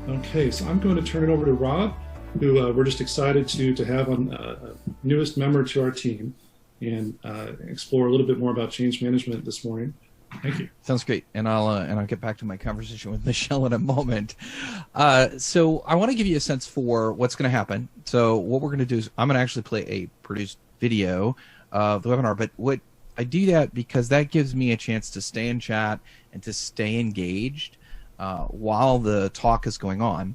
Okay, so I'm going to turn it over to Rob, who we're just excited to have on newest member to our team and explore a little bit more about change management this morning. Thank you. Sounds great, and I'll get back to my conversation with Michelle in a moment. So I want to give you a sense for what's going to happen. So what we're going to do is I'm going to actually play a produced video of the webinar, but what I do that because that gives me a chance to stay in chat and to stay engaged while the talk is going on,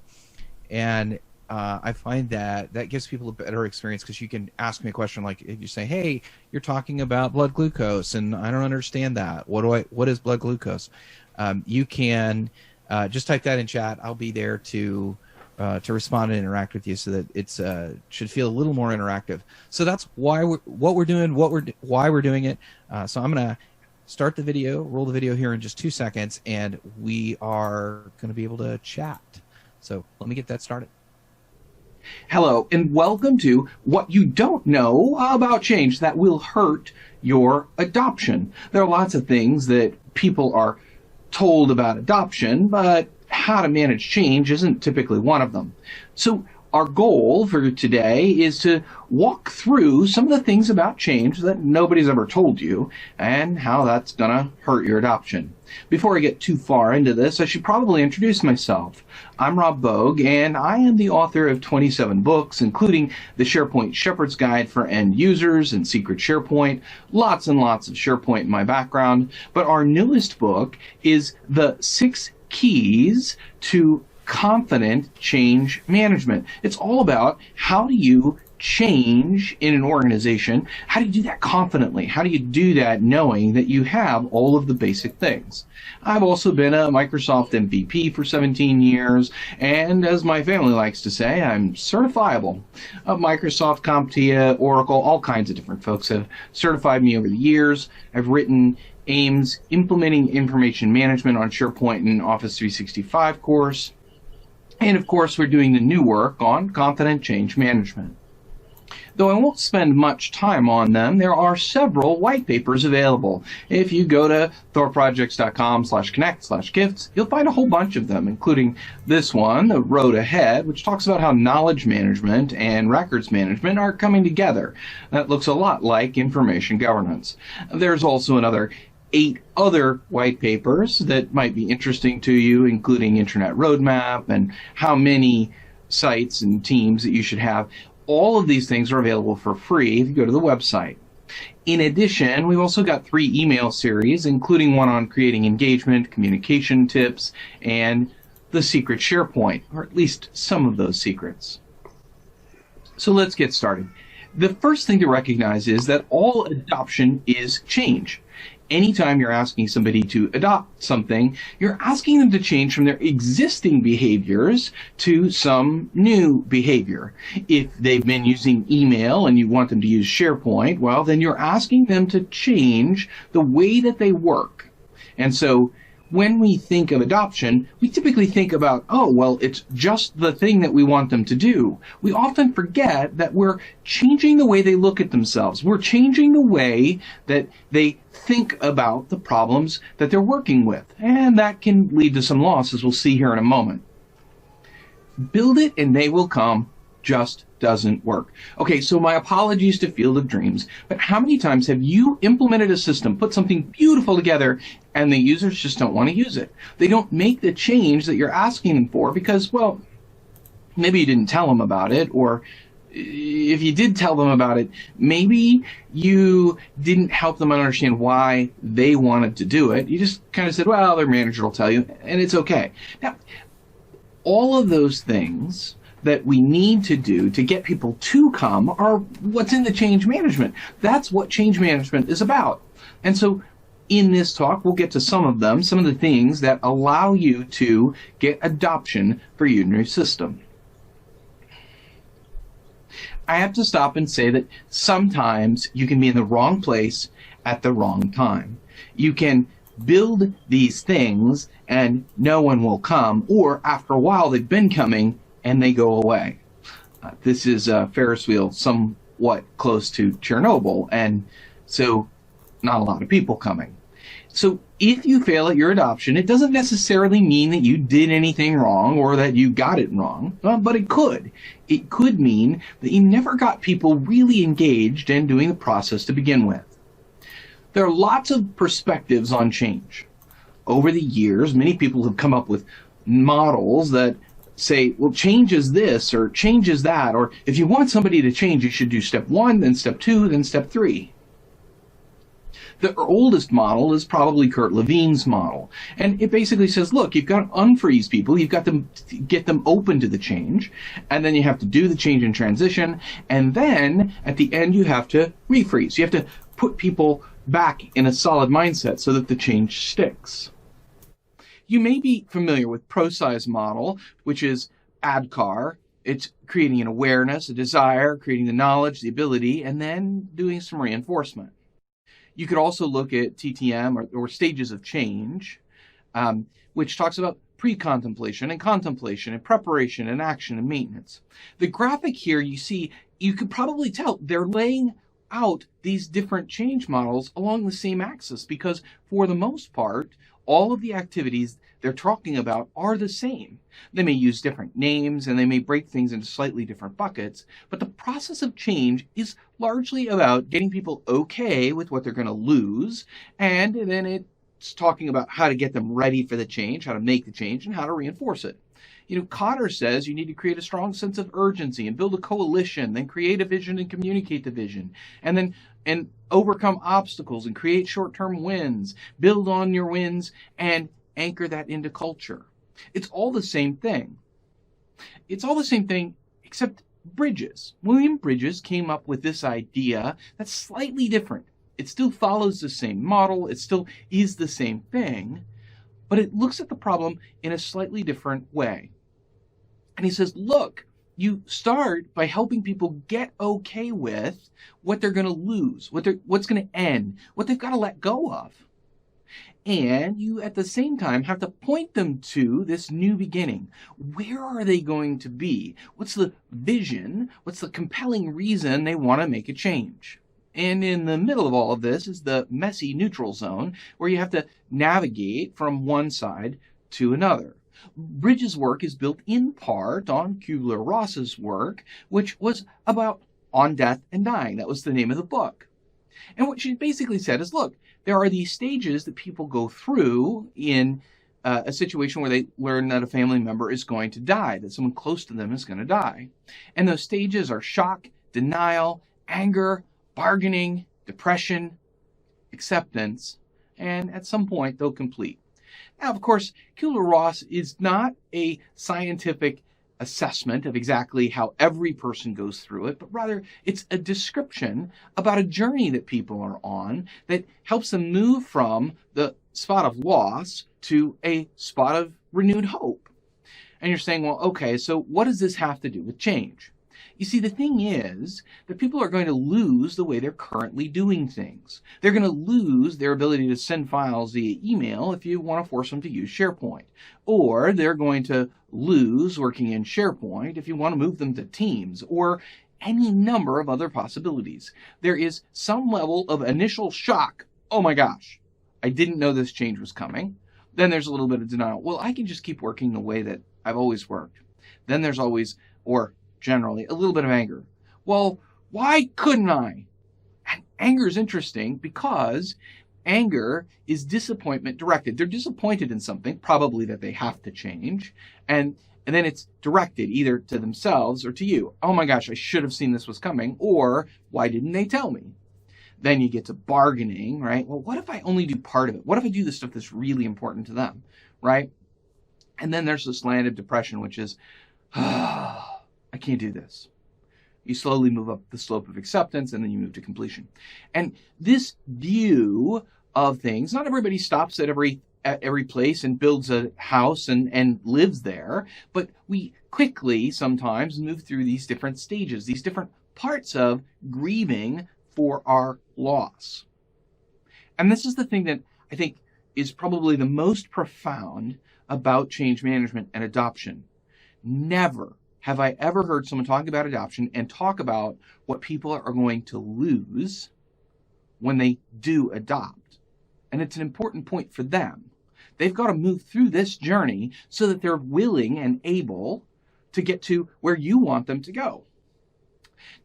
and I find that gives people a better experience because you can ask me a question like if you say, "Hey, you're talking about blood glucose, and I don't understand that. What is blood glucose?" You can just type that in chat. I'll be there to respond and interact with you, so that it's should feel a little more interactive. So that's why why we're doing it. So I'm gonna start the video, roll the video here in just 2 seconds, and we are going to be able to chat. So let me get that started. Hello, and welcome to What You Don't Know About Change That Will Hurt Your Adoption. There are lots of things that people are told about adoption, but how to manage change isn't typically one of them. So our goal for today is to walk through some of the things about change that nobody's ever told you and how that's going to hurt your adoption. Before I get too far into this, I should probably introduce myself. I'm Rob Bogue, and I am the author of 27 books, including the SharePoint Shepherd's Guide for End Users and Secret SharePoint, lots and lots of SharePoint in my background. But our newest book is The 6 Keys to Confident Change Management. It's all about how do you change in an organization? How do you do that confidently? How do you do that knowing that you have all of the basic things? I've also been a Microsoft MVP for 17 years, and as my family likes to say, I'm certifiable. Microsoft, CompTIA, Oracle, all kinds of different folks have certified me over the years. I've written AIM's Implementing Information Management on SharePoint and Office 365 course. And of course, we're doing the new work on confident change management. Though I won't spend much time on them, there are several white papers available. If you go to ThorProjects.com/connect/gifts, you'll find a whole bunch of them, including this one, The Road Ahead, which talks about how knowledge management and records management are coming together. That looks a lot like information governance. There's also another 8 other white papers that might be interesting to you, including Internet Roadmap and how many sites and teams that you should have. All of these things are available for free if you go to the website. In addition, we've also got 3 email series, including one on creating engagement, communication tips, and the secret SharePoint, or at least some of those secrets. So let's get started. The first thing to recognize is that all adoption is change. Anytime you're asking somebody to adopt something, you're asking them to change from their existing behaviors to some new behavior. If they've been using email and you want them to use SharePoint, well, then you're asking them to change the way that they work. And so when we think of adoption, we typically think about, oh, well, it's just the thing that we want them to do. We often forget that we're changing the way they look at themselves. We're changing the way that they think about the problems that they're working with. And that can lead to some loss, as we'll see here in a moment. Build it and they will come just doesn't work. Okay, so my apologies to Field of Dreams, but how many times have you implemented a system, put something beautiful together, and the users just don't want to use it? They don't make the change that you're asking them for because, well, maybe you didn't tell them about it, or if you did tell them about it, maybe you didn't help them understand why they wanted to do it. You just kind of said, well, their manager will tell you, and it's okay. Now, all of those things that we need to do to get people to come are what's in the change management. That's what change management is about. And so in this talk, we'll get to some of them, some of the things that allow you to get adoption for your new system. I have to stop and say that sometimes you can be in the wrong place at the wrong time. You can build these things and no one will come, or after a while they've been coming and they go away. This is a Ferris wheel somewhat close to Chernobyl, and so not a lot of people coming. So If you fail at your adoption, it doesn't necessarily mean that you did anything wrong or that you got it wrong, but it could. It could mean that you never got people really engaged in doing the process to begin with. There are lots of perspectives on change. Over the years, many people have come up with models that say, well, change is this or change is that, or if you want somebody to change, you should do step 1, then step 2, then step 3. The oldest model is probably Kurt Levine's model. And it basically says, look, you've got to unfreeze people. You've got to get them open to the change. And then you have to do the change in transition. And then at the end, you have to refreeze. You have to put people back in a solid mindset so that the change sticks. You may be familiar with ProSci's model, which is ADKAR. It's creating an awareness, a desire, creating the knowledge, the ability, and then doing some reinforcement. You could also look at TTM or stages of change, which talks about pre-contemplation and contemplation and preparation and action and maintenance. The graphic here you see, you could probably tell they're laying out these different change models along the same axis because for the most part, all of the activities they're talking about are the same. They may use different names and they may break things into slightly different buckets, but the process of change is largely about getting people okay with what they're going to lose, and then it's talking about how to get them ready for the change, how to make the change, and how to reinforce it. Cotter says you need to create a strong sense of urgency and build a coalition, then create a vision and communicate the vision, and overcome obstacles and create short-term wins, build on your wins, and anchor that into culture. It's all the same thing. It's all the same thing except Bridges. William Bridges came up with this idea that's slightly different. It still follows the same model. It still is the same thing, but it looks at the problem in a slightly different way. And he says, look, you start by helping people get okay with what they're going to lose, what's going to end, what they've got to let go of. And you, at the same time, have to point them to this new beginning. Where are they going to be? What's the vision? What's the compelling reason they want to make a change? And in the middle of all of this is the messy neutral zone, where you have to navigate from one side to another. Bridges' work is built in part on Kubler-Ross's work, which was about On Death and Dying. That was the name of the book. And what she basically said is, look, there are these stages that people go through in a situation where they learn that a family member is going to die, that someone close to them is going to die. And those stages are shock, denial, anger, bargaining, depression, acceptance, and at some point they'll complete. Now, of course, Kubler-Ross is not a scientific assessment of exactly how every person goes through it, but rather it's a description about a journey that people are on that helps them move from the spot of loss to a spot of renewed hope. And you're saying, well, okay, so what does this have to do with change? You see, the thing is that people are going to lose the way they're currently doing things. They're going to lose their ability to send files via email if you want to force them to use SharePoint. Or they're going to lose working in SharePoint if you want to move them to Teams, or any number of other possibilities. There is some level of initial shock. Oh my gosh, I didn't know this change was coming. Then there's a little bit of denial. Well, I can just keep working the way that I've always worked. Then there's always, or generally, a little bit of anger. Well, why couldn't I? And anger is interesting because anger is disappointment directed. They're disappointed in something, probably that they have to change, and then it's directed either to themselves or to you. Oh my gosh, I should have seen this was coming, or why didn't they tell me? Then you get to bargaining, right? Well, what if I only do part of it? What if I do the stuff that's really important to them, right? And then there's this land of depression, which is, I can't do this. You slowly move up the slope of acceptance, and then you move to completion. And this view of things, not everybody stops at every place and builds a house and lives there, but we quickly sometimes move through these different stages, these different parts of grieving for our loss. And this is the thing that I think is probably the most profound about change management and adoption. Never have I ever heard someone talk about adoption and talk about what people are going to lose when they do adopt. And it's an important point for them. They've got to move through this journey so that they're willing and able to get to where you want them to go.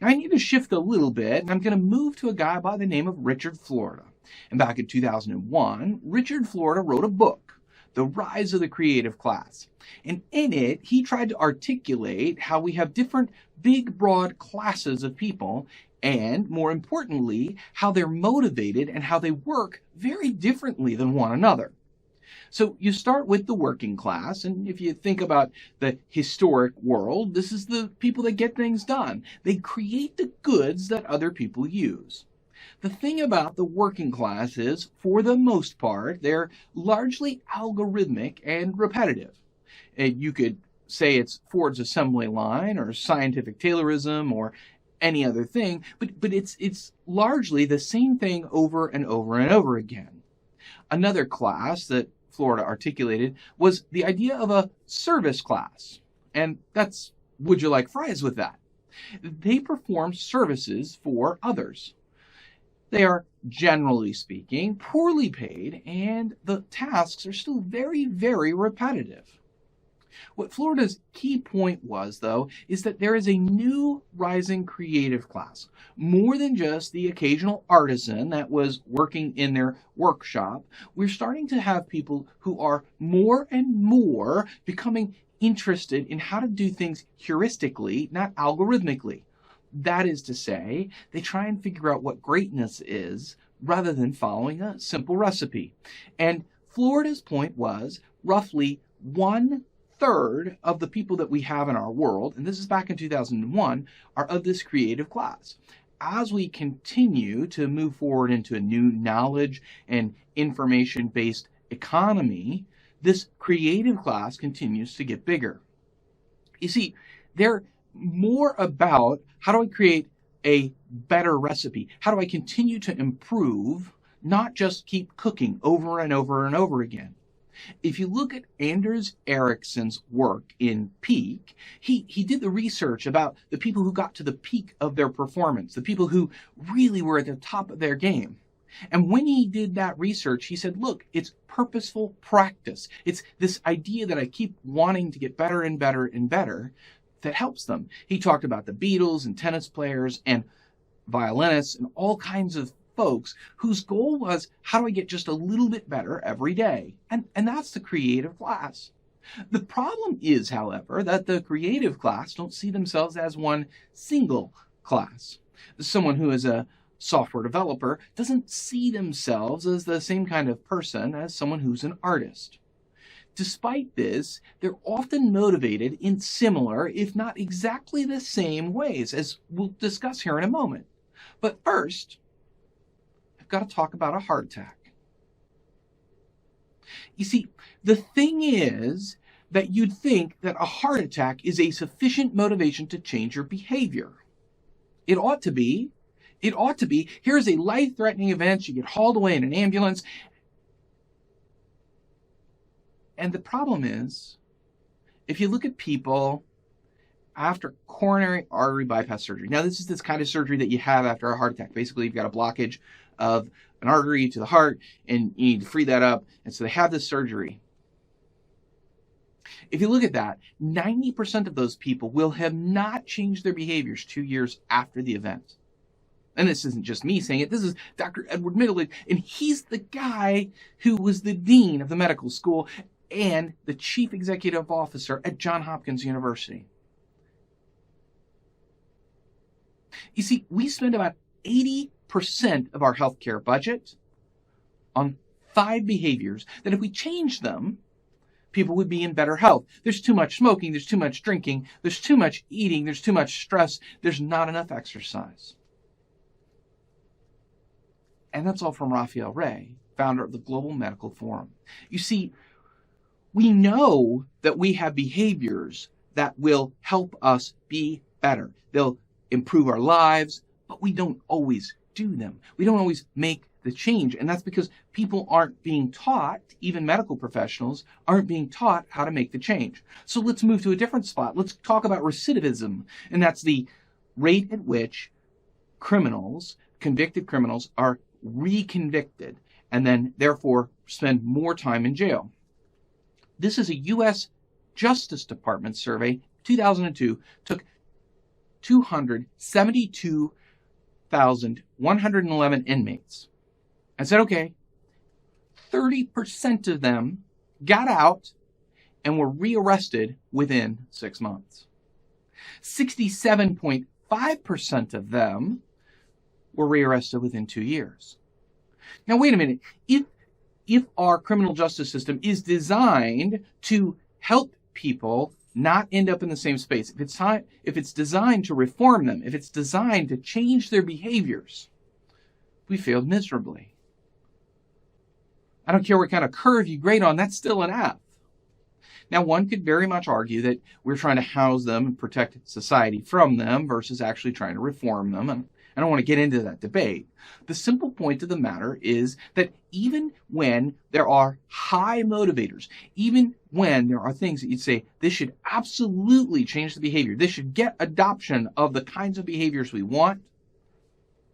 Now, I need to shift a little bit, and I'm going to move to a guy by the name of Richard Florida. And back in 2001, Richard Florida wrote a book, The Rise of the Creative Class. And in it, he tried to articulate how we have different big, broad classes of people, and more importantly, how they're motivated and how they work very differently than one another. So you start with the working class, and if you think about the historic world, this is the people that get things done. They create the goods that other people use. The thing about the working class is, for the most part, they're largely algorithmic and repetitive. And you could say it's Ford's assembly line or scientific Taylorism or any other thing, but it's largely the same thing over and over and over again. Another class that Florida articulated was the idea of a service class. And that's, would you like fries with that? They perform services for others. They are, generally speaking, poorly paid, and the tasks are still very, very repetitive. What Florida's key point was, though, is that there is a new rising creative class. More than just the occasional artisan that was working in their workshop, we're starting to have people who are more and more becoming interested in how to do things heuristically, not algorithmically. That is to say, they try and figure out what greatness is rather than following a simple recipe. And Florida's point was roughly 1/3 of the people that we have in our world, and this is back in 2001, are of this creative class. As we continue to move forward into a new knowledge and information-based economy, this creative class continues to get bigger. You see, they're more about how do I create a better recipe? How do I continue to improve, not just keep cooking over and over and over again? If you look at Anders Ericsson's work in Peak, he did the research about the people who got to the peak of their performance, the people who really were at the top of their game. And when he did that research, he said, look, it's purposeful practice. It's this idea that I keep wanting to get better and better and better that helps them. He talked about the Beatles and tennis players and violinists and all kinds of folks whose goal was, how do I get just a little bit better every day? And that's the creative class. The problem is, however, that the creative class don't see themselves as one single class. Someone who is a software developer doesn't see themselves as the same kind of person as someone who's an artist. Despite this, they're often motivated in similar, if not exactly the same ways, as we'll discuss here in a moment. But first, I've got to talk about a heart attack. You see, the thing is that you'd think that a heart attack is a sufficient motivation to change your behavior. It ought to be. It ought to be. Here's a life-threatening event. You get hauled away in an ambulance. And the problem is, if you look at people after coronary artery bypass surgery, now this is this kind of surgery that you have after a heart attack. Basically, you've got a blockage of an artery to the heart, and you need to free that up. And so they have this surgery. If you look at that, 90% of those people will have not changed their behaviors 2 years after the event. And this isn't just me saying it. This is Dr. Edward Middleton, and he's the guy who was the dean of the medical school and the chief executive officer at Johns Hopkins University. You see, we spend about 80% of our healthcare budget on 5 behaviors that if we change them, people would be in better health. There's too much smoking, there's too much drinking, there's too much eating, there's too much stress, there's not enough exercise. And that's all from Raphael Ray, founder of the Global Medical Forum. You see, we know that we have behaviors that will help us be better. They'll improve our lives, but we don't always do them. We don't always make the change. And that's because people aren't being taught, even medical professionals aren't being taught how to make the change. So let's move to a different spot. Let's talk about recidivism. And that's the rate at which criminals, convicted criminals, are reconvicted. and then therefore spend more time in jail. This is a U.S. Justice Department survey, 2002, took 272,111 inmates and said, okay, 30% of them got out and were rearrested within 6 months. 67.5% of them were rearrested within 2 years. Now, wait a minute. If our criminal justice system is designed to help people not end up in the same space, if it's designed to reform them, if it's designed to change their behaviors, we failed miserably. I don't care what kind of curve you grade on, that's still an F. Now, one could very much argue that we're trying to house them and protect society from them versus actually trying to reform them. And I don't want to get into that debate. The simple point of the matter is that even when there are high motivators, even when there are things that you'd say, this should absolutely change the behavior, this should get adoption of the kinds of behaviors we want,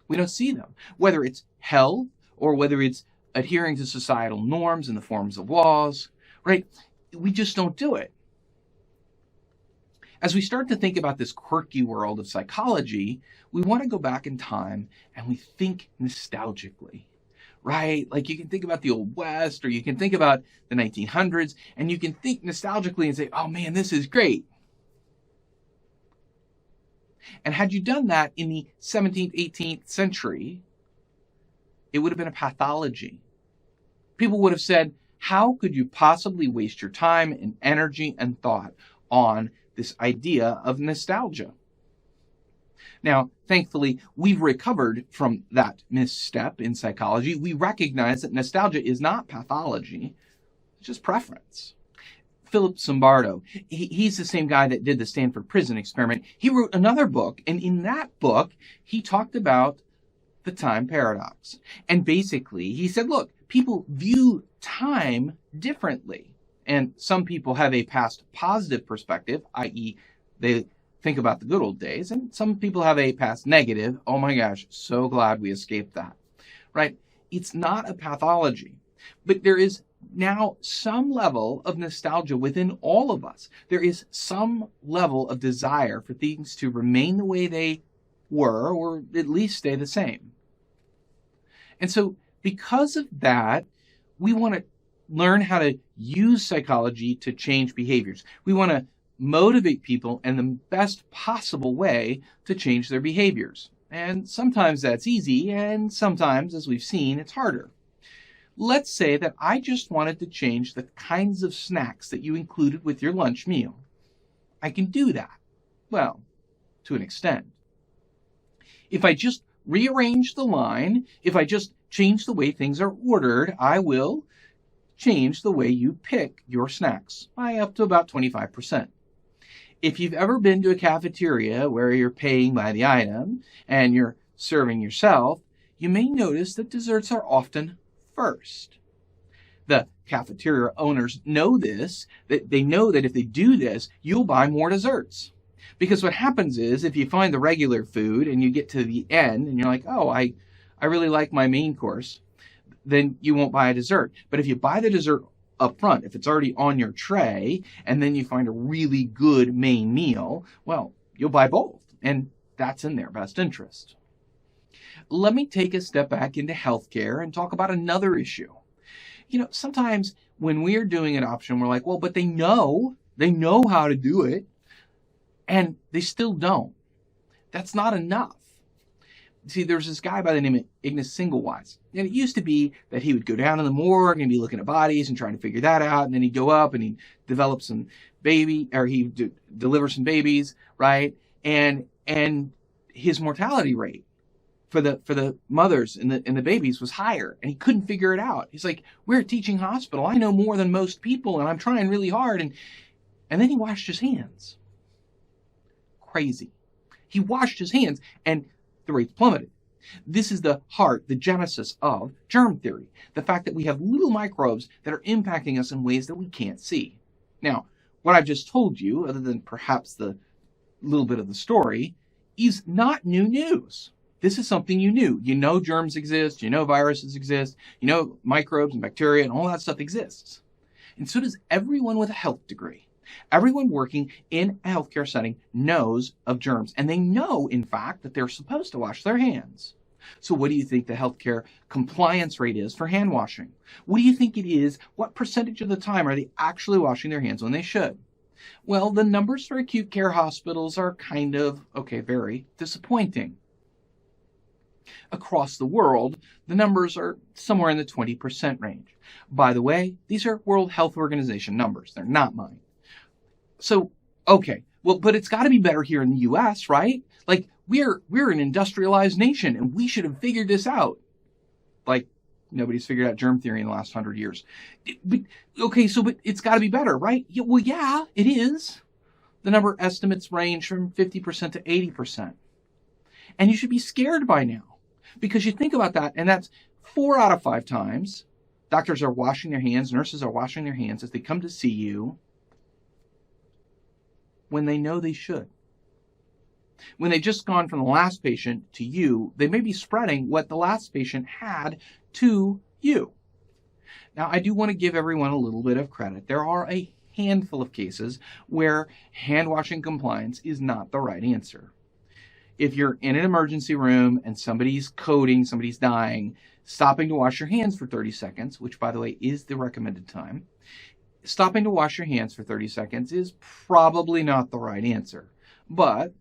we don't see them. Whether it's health or whether it's adhering to societal norms in the forms of laws, right? We just don't do it. As we start to think about this quirky world of psychology, we want to go back in time and we think nostalgically, right? Like you can think about the Old West, or you can think about the 1900s, and you can think nostalgically and say, oh man, this is great. And had you done that in the 17th, 18th century, it would have been a pathology. People would have said, how could you possibly waste your time and energy and thought on this idea of nostalgia? Now, thankfully, we've recovered from that misstep in psychology. We recognize that nostalgia is not pathology, it's just preference. Philip Zimbardo, he's the same guy that did the Stanford Prison Experiment. He wrote another book, and in that book, he talked about the time paradox. And basically, he said, look, people view time differently. And some people have a past positive perspective, i.e., they think about the good old days. And some people have a past negative. Oh my gosh, so glad we escaped that, right? It's not a pathology, but there is now some level of nostalgia within all of us. There is some level of desire for things to remain the way they were, or at least stay the same. And so because of that, we want to learn how to use psychology to change behaviors. We want to motivate people in the best possible way to change their behaviors. And sometimes that's easy, and sometimes, as we've seen, it's harder. Let's say that I just wanted to change the kinds of snacks that you included with your lunch meal. I can do that. Well, to an extent. If I just rearrange the line, if I just change the way things are ordered, I will change the way you pick your snacks by up to about 25%. If you've ever been to a cafeteria where you're paying by the item and you're serving yourself, you may notice that desserts are often first. The cafeteria owners know this, that they know that if they do this, you'll buy more desserts. Because what happens is, if you find the regular food and you get to the end and you're like, oh, I really like my main course, then you won't buy a dessert. But if you buy the dessert up front, if it's already on your tray, and then you find a really good main meal, well, you'll buy both. And that's in their best interest. Let me take a step back into healthcare and talk about another issue. Sometimes when we're doing adoption, we're like, well, but they know how to do it, and they still don't. That's not enough. See, there's this guy by the name of Ignace Semmelweis. And it used to be that he would go down in the morgue and be looking at bodies and trying to figure that out. And then he'd go up and he'd develop some he'd deliver some babies, right? And his mortality rate for the mothers and the babies was higher. And he couldn't figure it out. He's like, we're a teaching hospital. I know more than most people, and I'm trying really hard. And then he washed his hands. Crazy. He washed his hands, and the rates plummeted. This is the heart, the genesis of germ theory. The fact that we have little microbes that are impacting us in ways that we can't see. Now, what I've just told you, other than perhaps the little bit of the story, is not new news. This is something you knew. You know germs exist, you know viruses exist, you know microbes and bacteria and all that stuff exists. And so does everyone with a health degree. Everyone working in a healthcare setting knows of germs, and they know, in fact, that they're supposed to wash their hands. So what do you think the healthcare compliance rate is for hand washing? What do you think it is? What percentage of the time are they actually washing their hands when they should? Well, the numbers for acute care hospitals are kind of, very disappointing. Across the world, the numbers are somewhere in the 20% range. By the way, these are World Health Organization numbers. They're not mine. So, but it's got to be better here in the U.S., right? Like, we're an industrialized nation, and we should have figured this out. Like, nobody's figured out germ theory in the last 100 years. But it's got to be better, right? Yeah, it is. The number estimates range from 50% to 80%. And you should be scared by now, because you think about that, and that's 4 out of 5 times doctors are washing their hands, nurses are washing their hands as they come to see you when they know they should. When they've just gone from the last patient to you, they may be spreading what the last patient had to you. Now, I do want to give everyone a little bit of credit. There are a handful of cases where hand washing compliance is not the right answer. If you're in an emergency room and somebody's coding, somebody's dying, stopping to wash your hands for 30 seconds, which, by the way, is the recommended time, stopping to wash your hands for 30 seconds is probably not the right answer. But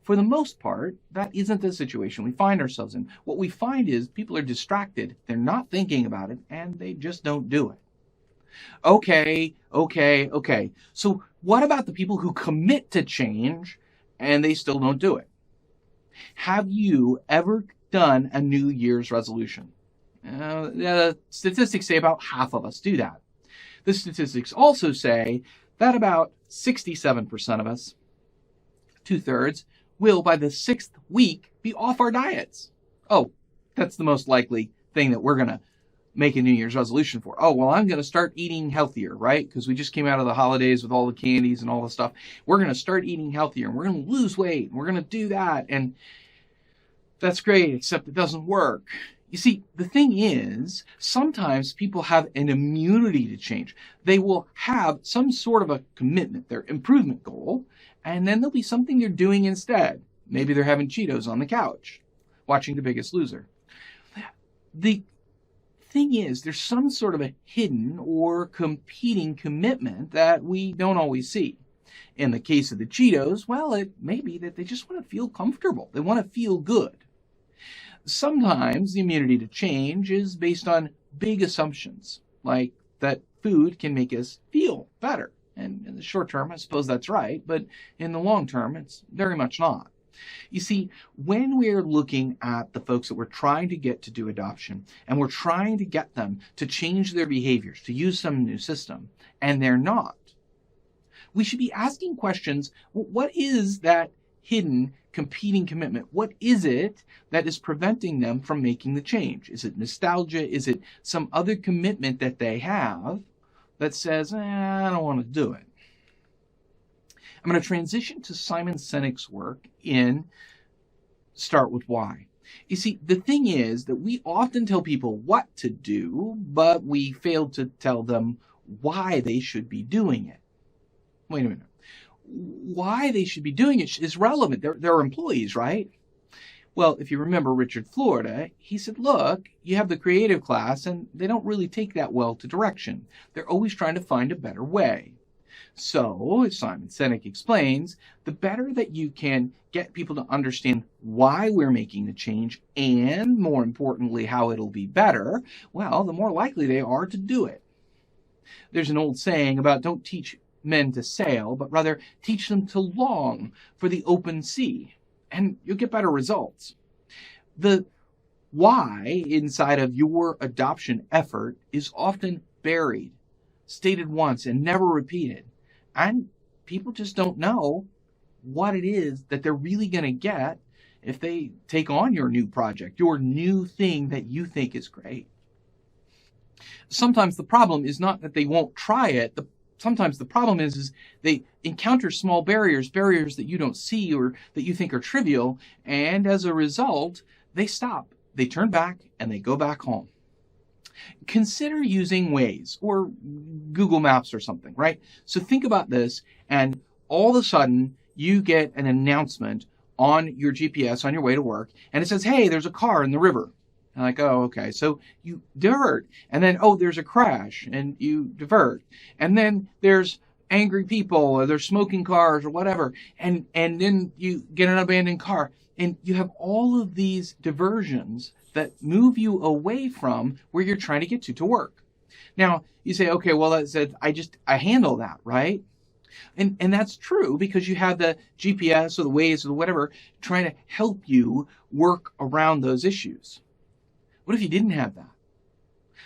for the most part, that isn't the situation we find ourselves in. What we find is people are distracted, they're not thinking about it, and they just don't do it. Okay. So what about the people who commit to change and they still don't do it? Have you ever done a New Year's resolution? The statistics say about half of us do that. The statistics also say that about 67% of us, 2/3, will by the 6th week be off our diets. Oh, that's the most likely thing that we're going to make a New Year's resolution for. Oh, well, I'm going to start eating healthier, right? Because we just came out of the holidays with all the candies and all the stuff. We're going to start eating healthier, and we're going to lose weight, and we're going to do that. And that's great, except it doesn't work. You see, the thing is, sometimes people have an immunity to change. They will have some sort of a commitment, their improvement goal, and then there'll be something they're doing instead. Maybe they're having Cheetos on the couch, watching The Biggest Loser. The thing is, there's some sort of a hidden or competing commitment that we don't always see. In the case of the Cheetos, well, it may be that they just want to feel comfortable. They want to feel good. Sometimes the immunity to change is based on big assumptions, like that food can make us feel better. And in the short term, I suppose that's right, but in the long term, it's very much not. You see, when we're looking at the folks that we're trying to get to do adoption, and we're trying to get them to change their behaviors, to use some new system, and they're not, we should be asking questions. What is that hidden competing commitment? What is it that is preventing them from making the change? Is it nostalgia? Is it some other commitment that they have that says, I don't want to do it? I'm going to transition to Simon Sinek's work in Start With Why. You see, the thing is that we often tell people what to do, but we fail to tell them why they should be doing it. Wait a minute. Why they should be doing it is relevant. They're employees, right? Well, if you remember Richard Florida, he said, look, you have the creative class, and they don't really take that well to direction. They're always trying to find a better way. So, as Simon Sinek explains, the better that you can get people to understand why we're making the change, and more importantly, how it'll be better, well, the more likely they are to do it. There's an old saying about don't teach men to sail, but rather teach them to long for the open sea, and you'll get better results. The why inside of your adoption effort is often buried, stated once and never repeated, and people just don't know what it is that they're really going to get if they take on your new project, your new thing that you think is great. Sometimes the problem is not that they won't try it. The sometimes the problem is they encounter small barriers that you don't see or that you think are trivial, and as a result, they stop. They turn back and they go back home. Consider using Waze or Google Maps or something, right? So think about this, and all of a sudden you get an announcement on your GPS on your way to work, and it says, hey, there's a car in the river. And like, oh, okay. So you divert, and then, oh, there's a crash, and you divert. And then there's angry people, or there's smoking cars, or whatever. And then you get an abandoned car. And you have all of these diversions that move you away from where you're trying to get to work. Now, you say, okay, well, I handle that, right? And that's true because you have the GPS or the Waze or the whatever trying to help you work around those issues. What if you didn't have that?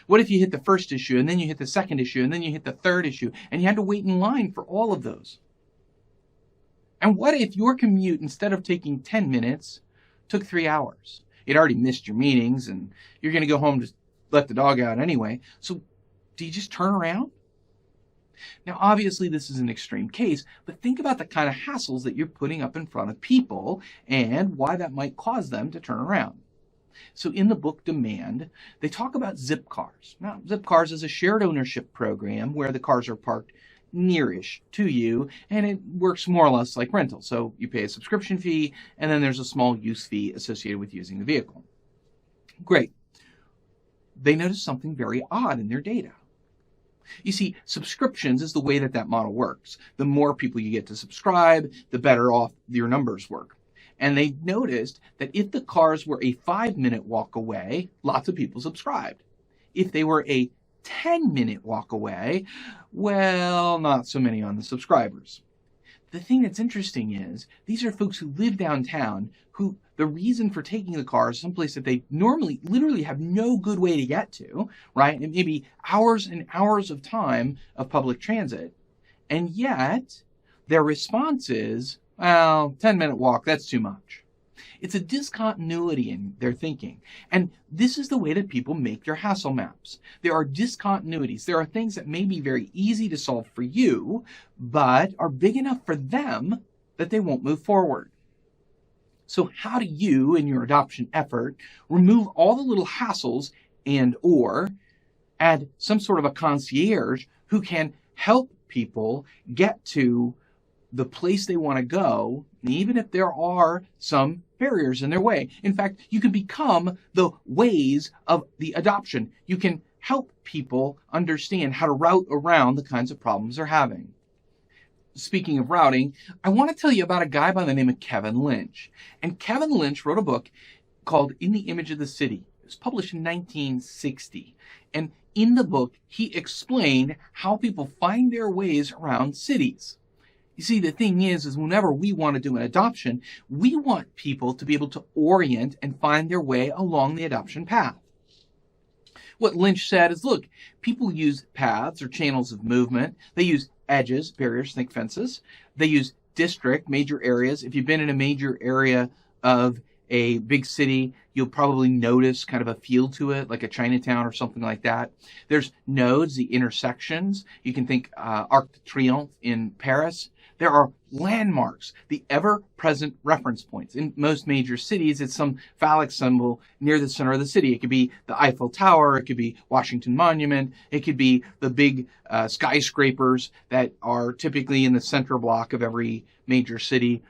What if you hit the first issue, and then you hit the second issue, and then you hit the third issue, and you had to wait in line for all of those? And what if your commute, instead of taking 10 minutes, took 3 hours? You'd already missed your meetings, and you're going to go home to let the dog out anyway. So do you just turn around? Now, obviously, this is an extreme case, but think about the kind of hassles that you're putting up in front of people and why that might cause them to turn around. So in the book Demand, they talk about zip cars. Now, zip cars is a shared ownership program where the cars are parked nearish to you, and it works more or less like rental. So you pay a subscription fee, and then there's a small use fee associated with using the vehicle. Great. They noticed something very odd in their data. You see, subscriptions is the way that model works. The more people you get to subscribe, the better off your numbers work. And they noticed that if the cars were a 5-minute walk away, lots of people subscribed. If they were a 10-minute walk away, well, not so many on the subscribers. The thing that's interesting is these are folks who live downtown who the reason for taking the car is someplace that they normally literally have no good way to get to, right? And maybe hours and hours of time of public transit. And yet their response is, well, 10-minute walk, that's too much. It's a discontinuity in their thinking. And this is the way that people make their hassle maps. There are discontinuities. There are things that may be very easy to solve for you, but are big enough for them that they won't move forward. So how do you, in your adoption effort, remove all the little hassles and or add some sort of a concierge who can help people get to the place they want to go, even if there are some barriers in their way? In fact, you can become the Waze of the adoption. You can help people understand how to route around the kinds of problems they're having. Speaking of routing, I want to tell you about a guy by the name of Kevin Lynch. And Kevin Lynch wrote a book called In the Image of the City. It was published in 1960. And in the book, he explained how people find their ways around cities. You see, the thing is whenever we want to do an adoption, we want people to be able to orient and find their way along the adoption path. What Lynch said is, look, people use paths or channels of movement. They use edges, barriers, think fences. They use district, major areas. If you've been in a major area of a big city, you'll probably notice kind of a feel to it, like a Chinatown or something like that. There's nodes, the intersections. You can think Arc de Triomphe in Paris. There are landmarks, the ever-present reference points. In most major cities, it's some phallic symbol near the center of the city. It could be the Eiffel Tower. It could be Washington Monument. It could be the big skyscrapers that are typically in the center block of every major city.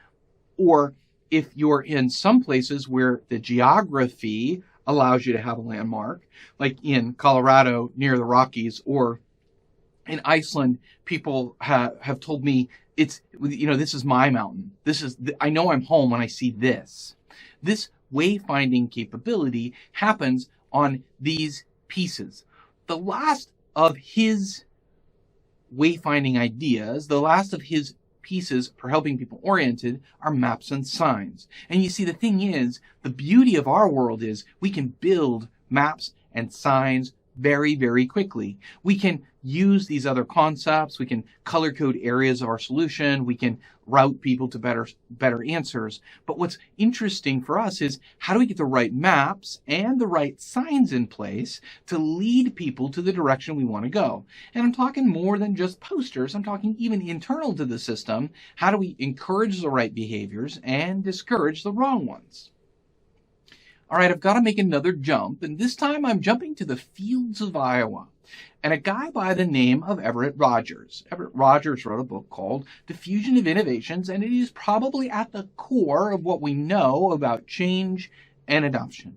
Or if you're in some places where the geography allows you to have a landmark, like in Colorado near the Rockies, or in Iceland, people have told me it's, this is my mountain. I know I'm home when I see this. This wayfinding capability happens on these pieces. The last of his wayfinding ideas, the last of his pieces for helping people oriented are maps and signs. And you see, the thing is, the beauty of our world is we can build maps and signs very, very quickly. We can use these other concepts. We can color code areas of our solution. We can route people to better answers. But what's interesting for us is how do we get the right maps and the right signs in place to lead people to the direction we want to go? And I'm talking more than just posters. I'm talking even internal to the system. How do we encourage the right behaviors and discourage the wrong ones? All right, I've got to make another jump, and this time I'm jumping to the fields of Iowa. And a guy by the name of Everett Rogers. Everett Rogers wrote a book called Diffusion of Innovations, and it is probably at the core of what we know about change and adoption.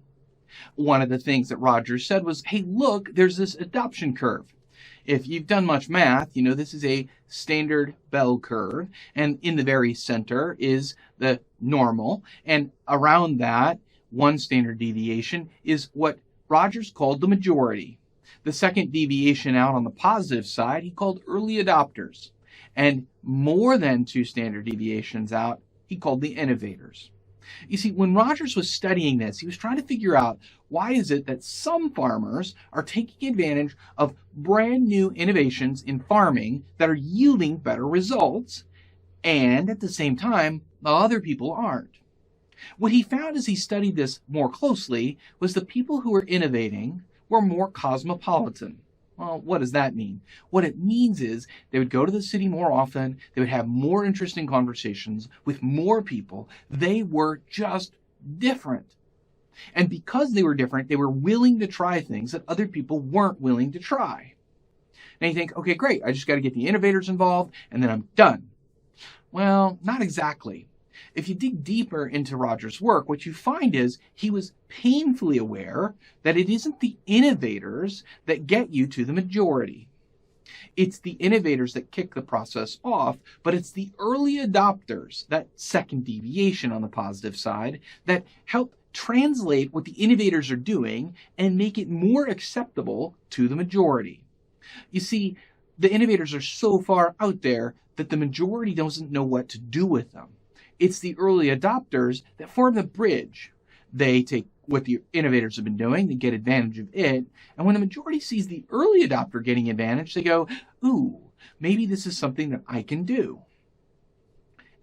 One of the things that Rogers said was, hey, look, there's this adoption curve. If you've done much math, you know this is a standard bell curve, and in the very center is the normal, and around that, one standard deviation is what Rogers called the majority. The second deviation out on the positive side, he called early adopters. And more than two standard deviations out, he called the innovators. You see, when Rogers was studying this, he was trying to figure out why is it that some farmers are taking advantage of brand new innovations in farming that are yielding better results, and at the same time, other people aren't. What he found as he studied this more closely was the people who were innovating were more cosmopolitan. Well, what does that mean? What it means is they would go to the city more often, they would have more interesting conversations with more people. They were just different. And because they were different, they were willing to try things that other people weren't willing to try. Now you think, okay, great, I just got to get the innovators involved and then I'm done. Well, not exactly. If you dig deeper into Rogers' work, what you find is he was painfully aware that it isn't the innovators that get you to the majority. It's the innovators that kick the process off, but it's the early adopters, that second deviation on the positive side, that help translate what the innovators are doing and make it more acceptable to the majority. You see, the innovators are so far out there that the majority doesn't know what to do with them. It's the early adopters that form the bridge. They take what the innovators have been doing, they get advantage of it, and when the majority sees the early adopter getting advantage, they go, ooh, maybe this is something that I can do.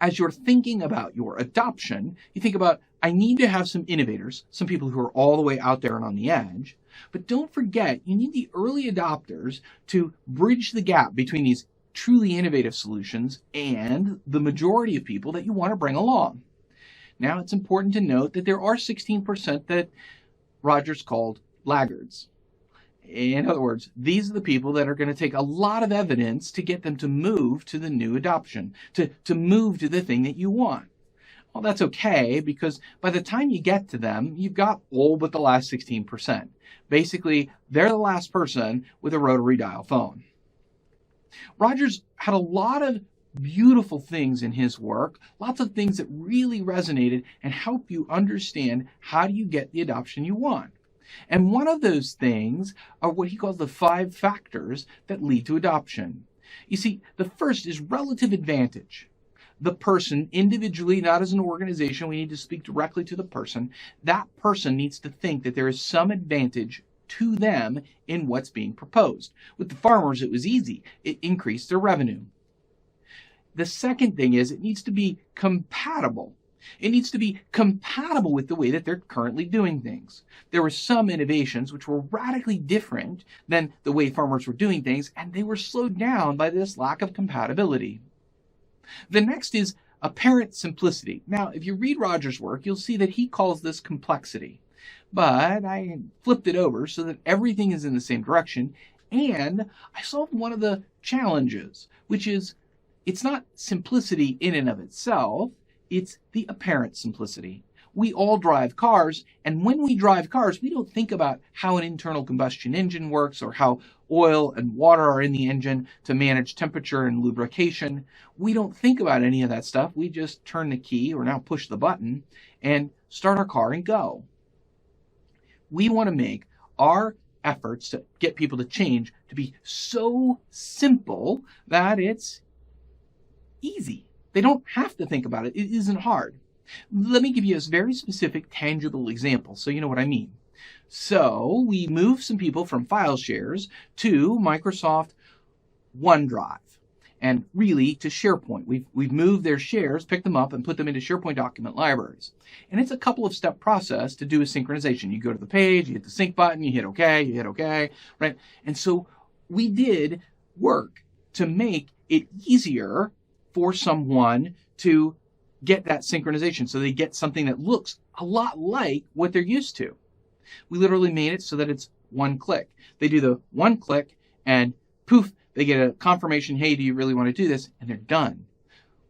As you're thinking about your adoption, you think about, I need to have some innovators, some people who are all the way out there and on the edge, but don't forget, you need the early adopters to bridge the gap between these truly innovative solutions and the majority of people that you want to bring along. Now, it's important to note that there are 16% that Rogers called laggards. In other words, these are the people that are going to take a lot of evidence to get them to move to the new adoption, to move to the thing that you want. Well, that's okay, because by the time you get to them, you've got all but the last 16%. Basically, they're the last person with a rotary dial phone. Rogers had a lot of beautiful things in his work, lots of things that really resonated and help you understand how do you get the adoption you want. And one of those things are what he calls the 5 factors that lead to adoption. You see, the first is relative advantage. The person individually, not as an organization, we need to speak directly to the person. That person needs to think that there is some advantage to them in what's being proposed. With the farmers, it was easy. It increased their revenue. The second thing is it needs to be compatible. It needs to be compatible with the way that they're currently doing things. There were some innovations which were radically different than the way farmers were doing things, and they were slowed down by this lack of compatibility. The next is apparent simplicity. Now, if you read Rogers' work, you'll see that he calls this complexity. But I flipped it over so that everything is in the same direction, and I solved one of the challenges, which is it's not simplicity in and of itself, it's the apparent simplicity. We all drive cars, and when we drive cars, we don't think about how an internal combustion engine works or how oil and water are in the engine to manage temperature and lubrication. We don't think about any of that stuff. We just turn the key, or now push the button, and start our car and go. We want to make our efforts to get people to change to be so simple that it's easy. They don't have to think about it. It isn't hard. Let me give you a very specific, tangible example so you know what I mean. So we moved some people from file shares to Microsoft OneDrive and really to SharePoint. We've moved their shares, picked them up, and put them into SharePoint document libraries. And it's a couple of step process to do a synchronization. You go to the page, you hit the sync button, you hit OK, right? And so we did work to make it easier for someone to get that synchronization so they get something that looks a lot like what they're used to. We literally made it so that it's one click. They do the one click and poof, they get a confirmation, hey, do you really want to do this? And they're done.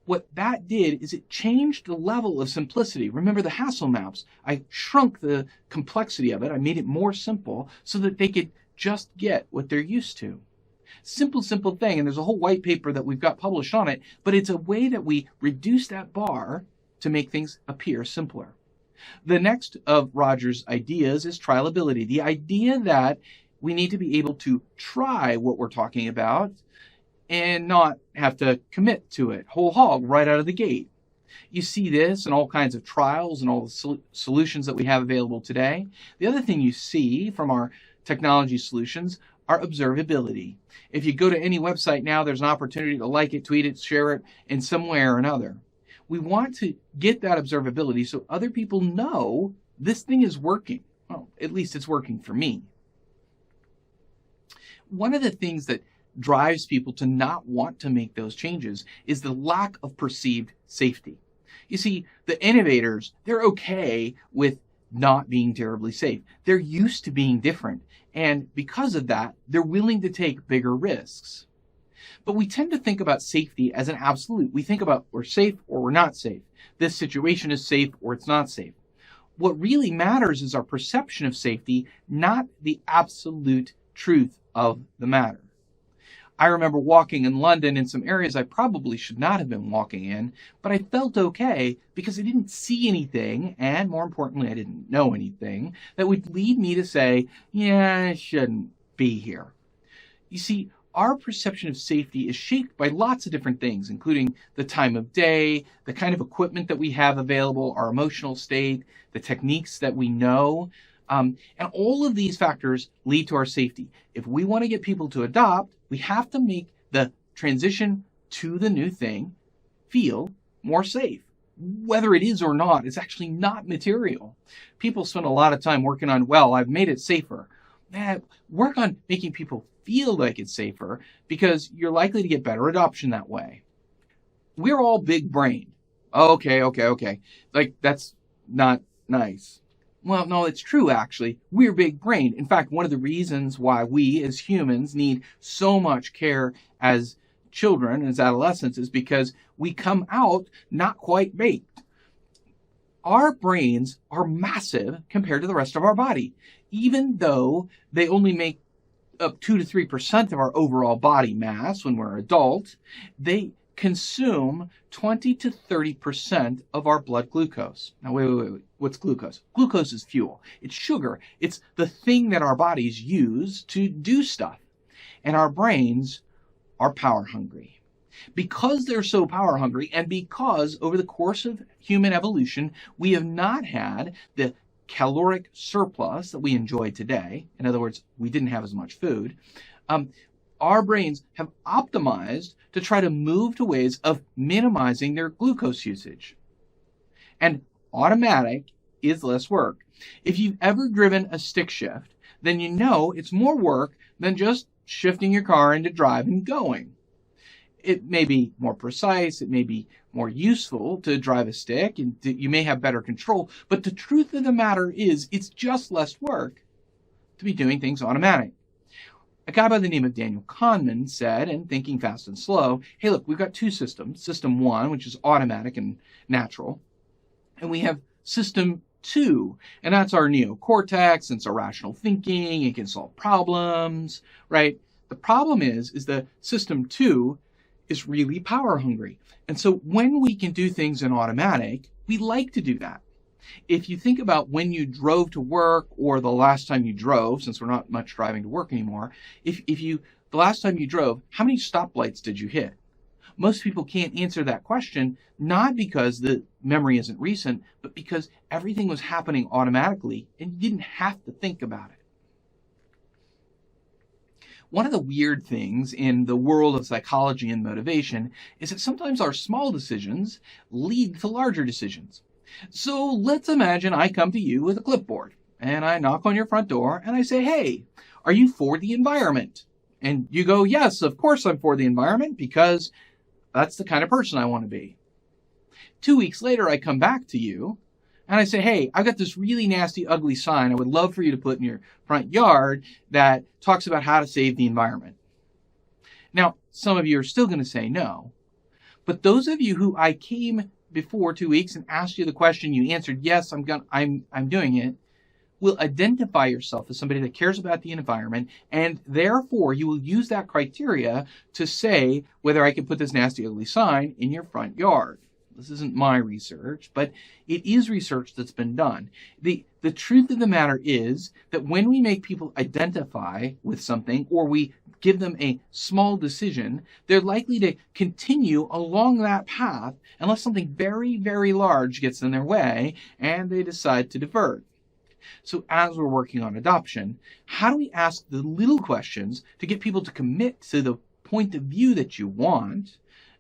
What that did is it changed the level of simplicity. Remember the hassle maps? I shrunk the complexity of it. I made it more simple so that they could just get what they're used to. Simple thing. And there's a whole white paper that we've got published on it, but it's a way that we reduce that bar to make things appear simpler. The next of Roger's ideas is trialability. The idea that we need to be able to try what we're talking about and not have to commit to it whole hog right out of the gate. You see this in all kinds of trials and all the solutions that we have available today. The other thing you see from our technology solutions are observability. If you go to any website now, there's an opportunity to like it, tweet it, share it in some way or another. We want to get that observability so other people know this thing is working. Well, at least it's working for me. One of the things that drives people to not want to make those changes is the lack of perceived safety. You see, the innovators, they're okay with not being terribly safe. They're used to being different. And because of that, they're willing to take bigger risks. But we tend to think about safety as an absolute. We think about we're safe or we're not safe. This situation is safe or it's not safe. What really matters is our perception of safety, not the absolute truth of the matter. I remember walking in London in some areas I probably should not have been walking in, but I felt okay because I didn't see anything, and more importantly, I didn't know anything that would lead me to say, yeah, I shouldn't be here. You see, our perception of safety is shaped by lots of different things, including the time of day, the kind of equipment that we have available, our emotional state, the techniques that we know. And all of these factors lead to our safety. If we want to get people to adopt, we have to make the transition to the new thing feel more safe. Whether it is or not, it's actually not material. People spend a lot of time working on, well, I've made it safer. Work on making people feel like it's safer because you're likely to get better adoption that way. We're all big brained. Okay. Like, that's not nice. Well, no, it's true, actually. We're big brained. In fact, one of the reasons why we as humans need so much care as children, as adolescents, is because we come out not quite baked. Our brains are massive compared to the rest of our body. Even though they only make up 2 to 3% of our overall body mass when we're adult, they consume 20 to 30% of our blood glucose. Now, wait. What's glucose? Glucose is fuel. It's sugar. It's the thing that our bodies use to do stuff. And our brains are power hungry. Because they're so power hungry, and because over the course of human evolution, we have not had the caloric surplus that we enjoy today. In other words, we didn't have as much food. Our brains have optimized to try to move to ways of minimizing their glucose usage. And automatic is less work. If you've ever driven a stick shift, then you know it's more work than just shifting your car into drive and going. It may be more precise, it may be more useful to drive a stick, and you may have better control, but the truth of the matter is it's just less work to be doing things automatic. A guy by the name of Daniel Kahneman said, in Thinking Fast and Slow, hey, look, we've got two systems. System 1, which is automatic and natural, and we have System 2, and that's our neocortex, and it's our rational thinking, it can solve problems, right? The problem is the System 2 is really power hungry. And so when we can do things in automatic, we like to do that. If you think about when you drove to work or the last time you drove, since we're not much driving to work anymore, the last time you drove, how many stoplights did you hit? Most people can't answer that question, not because the memory isn't recent, but because everything was happening automatically and you didn't have to think about it. One of the weird things in the world of psychology and motivation is that sometimes our small decisions lead to larger decisions. So let's imagine I come to you with a clipboard and I knock on your front door and I say, hey, are you for the environment? And you go, yes, of course I'm for the environment because that's the kind of person I want to be. 2 weeks later, I come back to you and I say, hey, I've got this really nasty, ugly sign I would love for you to put in your front yard that talks about how to save the environment. Now, some of you are still going to say no, but those of you who I came before 2 weeks and asked you the question, you answered, yes, I'm doing it, will identify yourself as somebody that cares about the environment, and therefore you will use that criteria to say whether I can put this nasty, ugly sign in your front yard. This isn't my research, but it is research that's been done. The truth of the matter is that when we make people identify with something or we give them a small decision, they're likely to continue along that path unless something very, very large gets in their way and they decide to divert. So as we're working on adoption, how do we ask the little questions to get people to commit to the point of view that you want?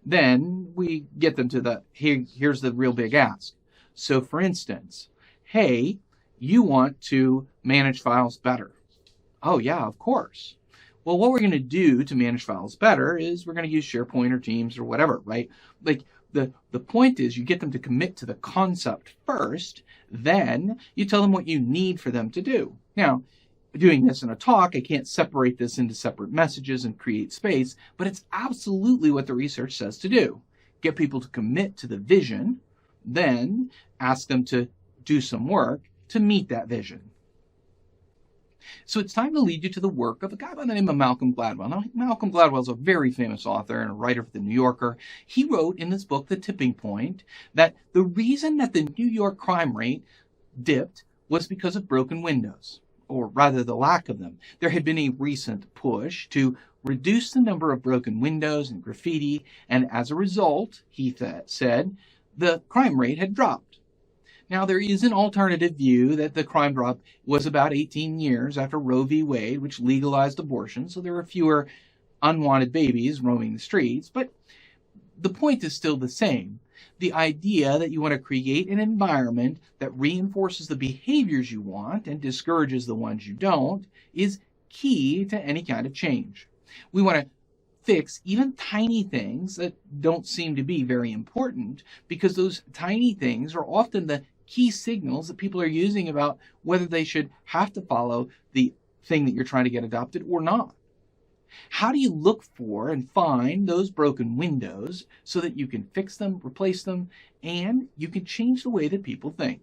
Then we get them to here's the real big ask. So for instance, hey, you want to manage files better. Oh yeah, of course. Well, what we're going to do to manage files better is we're going to use SharePoint or Teams or whatever, right? Like the point is you get them to commit to the concept first, then you tell them what you need for them to do. Now, doing this in a talk, I can't separate this into separate messages and create space, but it's absolutely what the research says to do. Get people to commit to the vision, then ask them to do some work to meet that vision. So it's time to lead you to the work of a guy by the name of Malcolm Gladwell. Now, Malcolm Gladwell is a very famous author and a writer for the New Yorker. He wrote in this book, The Tipping Point, that the reason that the New York crime rate dipped was because of broken windows, or rather the lack of them. There had been a recent push to reduce the number of broken windows and graffiti, and as a result, he said, the crime rate had dropped. Now, there is an alternative view that the crime drop was about 18 years after Roe v. Wade, which legalized abortion, so there were fewer unwanted babies roaming the streets, but the point is still the same. The idea that you want to create an environment that reinforces the behaviors you want and discourages the ones you don't is key to any kind of change. We want to fix even tiny things that don't seem to be very important because those tiny things are often the key signals that people are using about whether they should have to follow the thing that you're trying to get adopted or not. How do you look for and find those broken windows so that you can fix them, replace them, and you can change the way that people think?